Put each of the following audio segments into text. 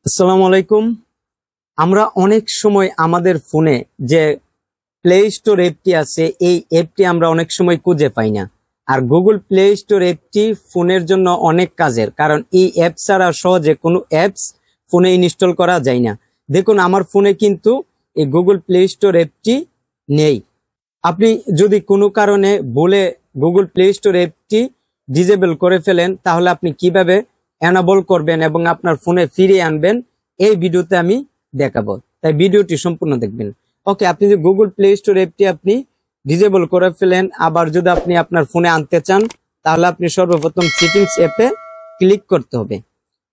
আসসালামু আলাইকুম। আমরা অনেক সময় আমাদের ফোনে যে প্লে স্টোর অ্যাপটি আছে এই অ্যাপটি আমরা অনেক সময় খুঁজে পাই না। আর গুগল প্লে স্টোর অ্যাপটি ফোনের জন্য অনেক কাজের, কারণ এই অ্যাপ ছাড়া সহজে কোনো অ্যাপস ফোনে ইনস্টল করা যায় না। দেখুন আমার ফোনে কিন্তু এই গুগল প্লে স্টোর অ্যাপটি নেই। আপনি যদি কোনো কারণে বলে গুগল প্লে স্টোর অ্যাপটি ডিসেবল করে ফেলেন, তাহলে আপনি কিভাবে এনাবল করবেন এবং আপনার ফোনে ফিরিয়ে আনবেন এই ভিডিওতে আমি দেখাবো, তাই ভিডিওটি সম্পূর্ণ দেখবেন। ওকে, আপনি যে গুগল প্লে স্টোর অ্যাপটি আপনি ডিসেবল করে ফেলেন, আবার যদি আপনি আপনার ফোনে আনতে চান, তাহলে আপনি সর্বপ্রথম সেটিংস অ্যাপে ক্লিক করতে হবে।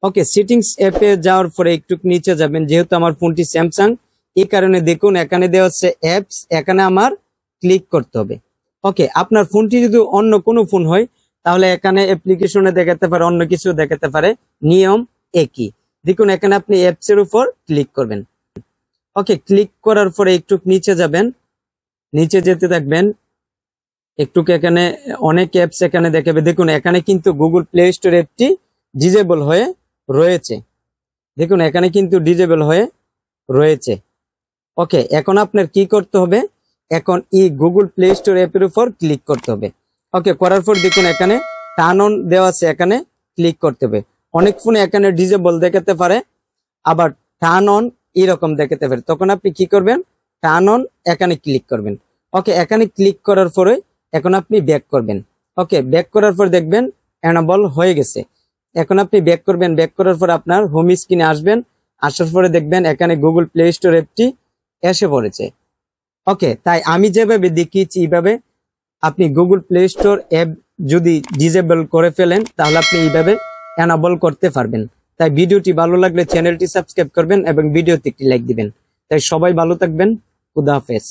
ওকে, সেটিংস অ্যাপে যাওয়ার পরে একটু নিচে যাবেন। যেহেতু আমার ফোনটি স্যামসাং, এই কারণে দেখুন এখানে দেওয়া হচ্ছে অ্যাপস, এখানে আমার ক্লিক করতে হবে। ওকে, আপনার ফোনটি যদি অন্য কোনো ফোন হয় তাহলে এখানে অ্যাপ্লিকেশনে দেখাতে পারে, অন্য কিছু দেখাতে পারে, নিয়ম একই। দেখুন এখানে আপনি অ্যাপস এর উপর ক্লিক করবেন। ওকে, ক্লিক করার পরে একটু নিচে যাবেন, নিচে যেতে থাকবেন একটু, এখানে অনেক অ্যাপস এখানে দেখাবে। দেখুন এখানে কিন্তু গুগল প্লে স্টোর অ্যাপটি ডিসেবল হয়ে রয়েছে। দেখুন এখানে কিন্তু ডিসেবল হয়ে রয়েছে। ওকে, এখন আপনার কি করতে হবে, এখন এই গুগল প্লে স্টোর অ্যাপের উপর ক্লিক করতে হবে। ওকে, করার পর দেখুন এখানে টার্ন অন দেওয়া আছে, এখানে ক্লিক করতে হবে। অনেক ফোনে এখানে ডিসেবল দেখাতে পারে, আবার টার্ন অন এরকম দেখাতে পারে। তখন আপনি কি করবেন, টার্ন অন এখানে ক্লিক করবেন। ওকে, এখানে ক্লিক করার পরে এখন আপনি ব্যাক করবেন। ওকে, ব্যাক করার পর দেখবেন এনাবল হয়ে গেছে। এখন আপনি ব্যাক করবেন, ব্যাক করার পর আপনার হোম স্ক্রিনে আসবেন। আসার পরে দেখবেন এখানে গুগল প্লে স্টোর অ্যাপটি এসে পড়েছে। ওকে, তাই আমি যেভাবে দেখিয়েছি এইভাবে আপনি গুগল প্লে স্টোর অ্যাপ যদি ডিসেবল করে ফেলেন, তাহলে আপনি এইভাবে এনাবল করতে পারবেন। তাই ভিডিওটি ভালো লাগলে চ্যানেলটি সাবস্ক্রাইব করবেন এবং ভিডিওতে একটি লাইক দিবেন। তাই সবাই ভালো থাকবেন। খুদা হাফেজ।